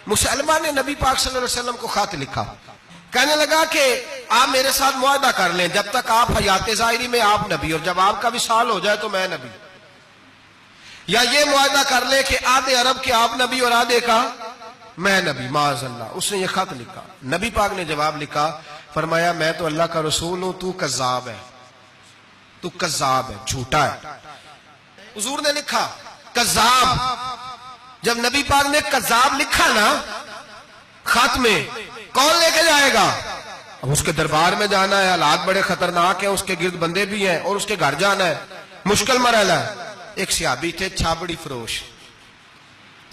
مسلمہ نے نبی پاک صلی اللہ علیہ وسلم کو خط لکھا، کہنے لگا کہ آپ میرے ساتھ معاہدہ کر لیں، جب تک آپ حیات ظاہری میں آپ نبی، اور جب آپ کا وصال ہو جائے تو میں نبی، یا یہ معاہدہ کر لیں کہ آدھے عرب کے آپ نبی اور آدھے کا میں نبی، معاذ اللہ۔ اس نے یہ خط لکھا، نبی پاک نے جواب لکھا، فرمایا میں تو اللہ کا رسول ہوں، تو کذاب ہے، تو کذاب ہے، جھوٹا ہے۔ حضور نے لکھا کذاب۔ جب نبی پاک نے کذاب لکھا نا خط میں، کون لے کے جائے گا؟ اب اس کے دربار میں جانا ہے، حالات بڑے خطرناک ہیں، اس کے گرد بندے بھی ہیں، اور اس کے گھر جانا ہے، مشکل مرحلہ ہے۔ ایک صحابی تھے چھابڑی فروش،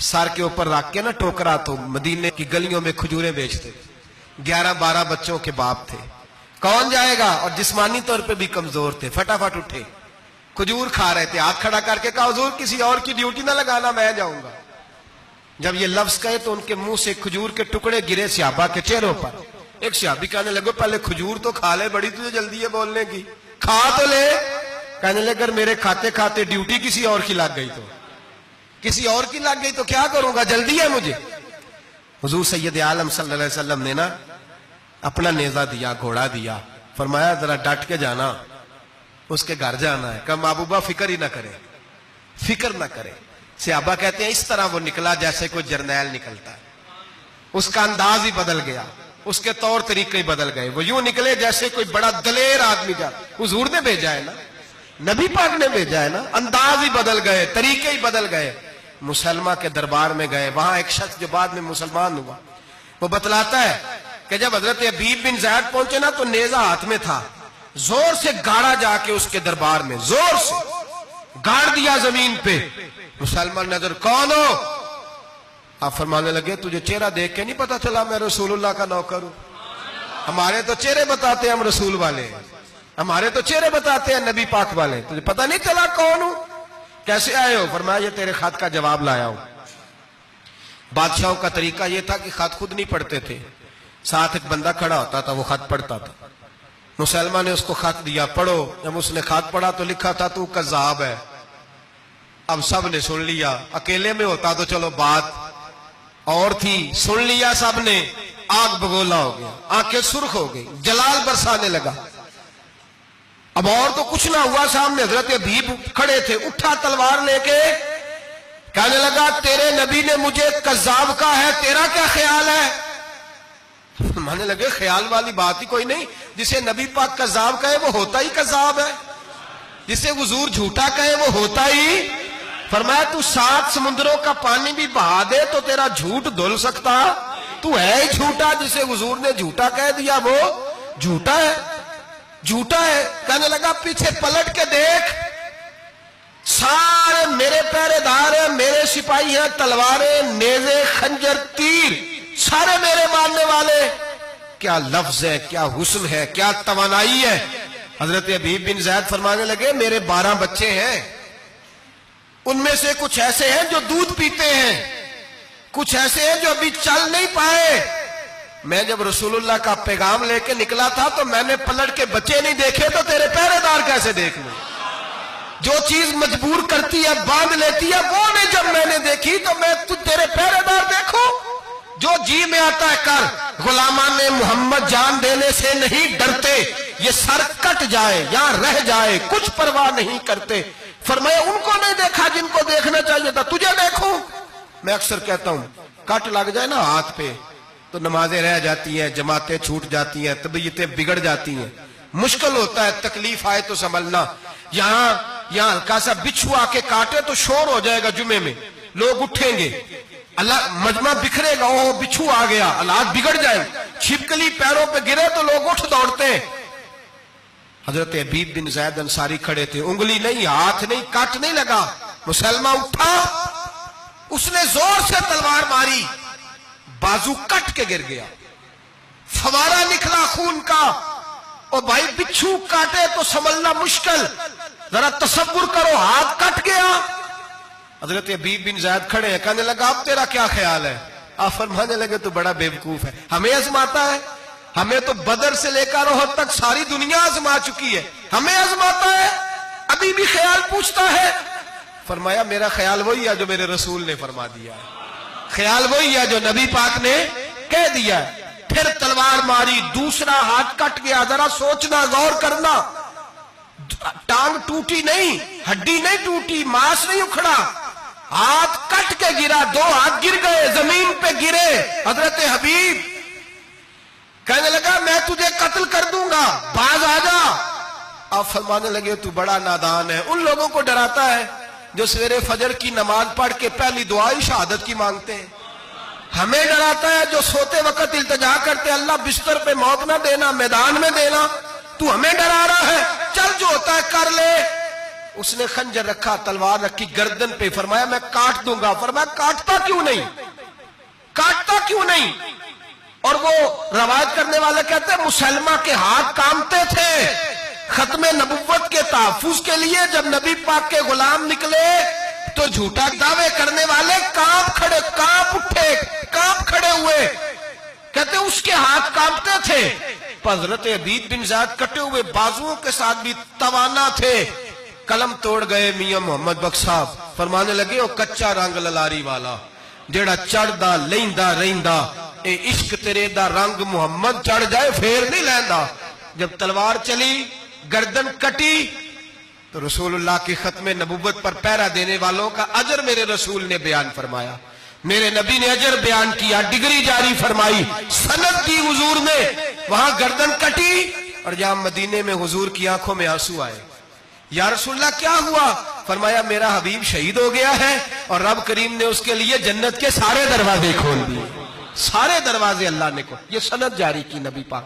سر کے اوپر رکھ کے نا ٹوکرا، تو مدینے کی گلیوں میں کھجوریں بیچتے، 11-12 بچوں کے باپ تھے۔ کون جائے گا؟ اور جسمانی طور پہ بھی کمزور تھے، فٹافٹ اٹھے، کھجور کھا رہے تھے، ہاتھ کھڑا کر کے کہا حضور کسی اور کی ڈیوٹی نہ لگانا، میں جاؤں گا۔ جب یہ لفظ کہے تو ان کے منہ سے کھجور کے ٹکڑے گرے صحابہ کے چہروں پر۔ ایک صحابی کہنے لگے پہلے کھجور تو کھا لے، بڑی تجھے جلدی ہے بولنے کی، کھا تو لے۔ کہنے لگے اگر میرے کھاتے کھاتے ڈیوٹی کسی اور کی لگ گئی تو، کسی اور کی لگ گئی تو کیا کروں گا، جلدی ہے مجھے۔ حضور سید عالم صلی اللہ علیہ وسلم نے نا اپنا نیزہ دیا، گھوڑا دیا، فرمایا ذرا ڈٹ کے جانا، اس کے گھر جانا ہے۔ کہا محبوبہ فکر ہی نہ کرے، فکر نہ کرے۔ صحابہ کہتے ہیں اس طرح وہ نکلا جیسے کوئی جرنیل نکلتا ہے، اس کا انداز ہی بدل گیا، اس کے طور طریقے ہی بدل گئے، وہ یوں نکلے جیسے کوئی بڑا دلیر آدمی جا۔ حضور نے بھیجا ہے نا، نبی پاک نے بھیجا ہے نا، انداز ہی بدل گئے، طریقے ہی بدل گئے۔ مسلمہ کے دربار میں گئے، وہاں ایک شخص جو بعد میں مسلمان ہوا، وہ بتلاتا ہے کہ جب حضرت حبیب بن زید پہنچے نا تو نیزہ ہاتھ میں تھا، زور سے گاڑا جا کے اس کے دربار میں، زور سے گاڑ دیا زمین پہ۔ مسلمان نظر، کون ہو؟ آپ فرمانے لگے تجھے چہرہ دیکھ کے نہیں پتا چلا میں رسول اللہ کا نوکر ہوں؟ ہمارے تو چہرے بتاتے ہیں ہم رسول والے، ہمارے تو چہرے بتاتے ہیں نبی پاک والے، تجھے پتا نہیں چلا کون ہوں؟ کیسے آئے ہو؟ فرمایا یہ تیرے خط کا جواب لایا ہوں۔ بادشاہوں کا طریقہ یہ تھا کہ خط خود نہیں پڑھتے تھے، ساتھ ایک بندہ کھڑا ہوتا تھا، وہ خط پڑھتا تھا۔ مسلمہ نے اس کو خط دیا، پڑھو۔ جب اس نے خط پڑھا تو لکھا تھا تو کذاب ہے۔ اب سب نے سن لیا، اکیلے میں ہوتا تو چلو بات اور تھی، سن لیا سب نے، آگ بگولا ہو گیا، آنکھیں سرخ ہو گئی، جلال برسانے لگا۔ اب اور تو کچھ نہ ہوا، سامنے حضرت حبیب کھڑے تھے، اٹھا تلوار لے کے، کہنے لگا تیرے نبی نے مجھے کذاب کہا ہے، تیرا کیا خیال ہے؟ مانے لگے خیال والی بات ہی کوئی نہیں، جسے نبی پاک کذاب کہے وہ ہوتا ہی کذاب ہے، جسے حضور جھوٹا کہے وہ ہوتا ہی۔ فرمایا تو 7 سمندروں کا پانی بھی بہا دے تو تیرا جھوٹ دھل سکتا، تو ہے ہی جھوٹا، جسے حضور نے جھوٹا کہہ دیا وہ جھوٹا ہے، جھوٹا ہے۔ کہنے لگا پیچھے پلٹ کے دیکھ، سارے میرے پہرے دار ہیں، میرے سپاہی ہیں، تلواریں، نیزے، خنجر، تیر، سارے میرے ماننے والے۔ کیا لفظ ہے، کیا حسن ہے، کیا توانائی ہے۔ حضرت حبیب بن زید فرمانے لگے میرے 12 بچے ہیں، ان میں سے کچھ ایسے ہیں جو دودھ پیتے ہیں، کچھ ایسے ہیں جو ابھی چل نہیں پائے۔ میں جب رسول اللہ کا پیغام لے کے نکلا تھا تو میں نے پلٹ کے بچے نہیں دیکھے تو تیرے پہرے دار کیسے دیکھ لوں؟ جو چیز مجبور کرتی ہے، باندھ لیتی ہے، وہ نہیں جب میں نے دیکھی تو میں تیرے پہرے دار دیکھوں؟ جو جی میں آتا ہے کر، غلامان محمد جان دینے سے نہیں ڈرتے، یہ سر کٹ جائے یا رہ جائے کچھ پرواہ نہیں کرتے۔ فرمایا ان کو نہیں دیکھا جن کو دیکھنا چاہیے تھا، تجھے دیکھوں؟ میں اکثر کہتا ہوں کٹ لگ جائے نا ہاتھ پہ تو نمازیں رہ جاتی ہیں، جماعتیں چھوٹ جاتی ہیں، طبیعتیں بگڑ جاتی ہیں، مشکل ہوتا ہے، تکلیف آئے تو سنبھلنا۔ یہاں ہلکا سا بچھو آ کے کاٹے تو شور ہو جائے گا، جمعے میں لوگ اٹھیں گے، اللہ مجمع بکھرے گا، وہ بچھو آ گیا، حالات بگڑ جائے، چھپکلی پیروں پہ گرے تو لوگ اٹھ دوڑتے ہیں۔ حضرت حبیب بن زید انصاری کھڑے تھے، انگلی نہیں، ہاتھ نہیں، کٹ نہیں لگا۔ مسلمہ اٹھا، اس نے زور سے تلوار ماری، بازو کٹ کے گر گیا، فوارہ نکلا خون کا۔ اور بھائی بچھو کاٹے تو سنبھلنا مشکل، ذرا تصور کرو، ہاتھ کٹ گیا۔ حضرت حبیب بن زید کھڑے ہیں، کہنے لگا اب تیرا کیا خیال ہے؟ آپ فرمانے لگے تو بڑا بیوقوف ہے، ہمیں آزماتا ہے، ہمیں تو بدر سے لے کر احد تک ساری دنیا آزما چکی ہے، ہمیں آزماتا ہے، ابھی بھی خیال پوچھتا ہے۔ فرمایا میرا خیال وہی ہے جو میرے رسول نے فرما دیا ہے، خیال وہی ہے جو نبی پاک نے کہہ دیا ہے. پھر تلوار ماری, دوسرا ہاتھ کٹ گیا. ذرا سوچنا, غور کرنا, ٹانگ ٹوٹی نہیں, ہڈی نہیں ٹوٹی, ماس نہیں اکھڑا, ہاتھ کٹ کے گرا, 2 ہاتھ گر گئے, زمین پہ گرے. حضرت حبیب کہنے لگا میں تجھے قتل کر دوں گا, باز آ جا. آپ فرمانے لگے تو بڑا نادان ہے. ان لوگوں کو ڈراتا ہے جو سویرے فجر کی نماز پڑھ کے پہلی دعا ہی شہادت کی مانگتے ہیں. ہمیں ڈراتا ہے جو سوتے وقت التجا کرتے اللہ بستر پہ موت نہ دینا, میدان میں دینا. تو ہمیں ڈرا رہا ہے, چل جو ہوتا ہے کر لے. اس نے خنجر رکھا, تلوار رکھی گردن پہ, فرمایا میں کاٹ دوں گا. فرمایا کاٹتا کیوں نہیں, کاٹتا کیوں نہیں. اور وہ روایت کرنے والے کہتے ہیں مسلمہ کے ہاتھ کامتے تھے ختم نبوت کے تحفظ کے لیے. جب نبی پاک کے غلام نکلے تو جھوٹا دعوے کرنے والے کانپ اٹھے, کانپ کھڑے ہوئے. کہتے اس کے ہاتھ کانپتے تھے. حضرت عبید بن زید کٹے ہوئے بازوؤں کے ساتھ بھی توانا تھے. قلم توڑ گئے میاں محمد بخش صاحب. فرمانے لگے وہ کچا رنگ للاری والا جیڑا چڑھدا لیندا رہندا, اے عشق تیرے دا رنگ محمد چڑھ جائے پھر نہیں لیندا. جب تلوار چلی, گردن کٹی, تو رسول اللہ کی ختم نبوت پر پہرا دینے والوں کا اجر میرے رسول نے بیان فرمایا. میرے نبی نے اجر بیان کیا, ڈگری جاری فرمائی, سند دی حضور نے. وہاں گردن کٹی اور جہاں مدینے میں حضور کی آنکھوں میں آنسو آئے. یا رسول اللہ کیا ہوا؟ فرمایا میرا حبیب شہید ہو گیا ہے اور رب کریم نے اس کے لیے جنت کے سارے دروازے کھول دیے, سارے دروازے اللہ نے کھول. یہ سند جاری کی نبی پاک.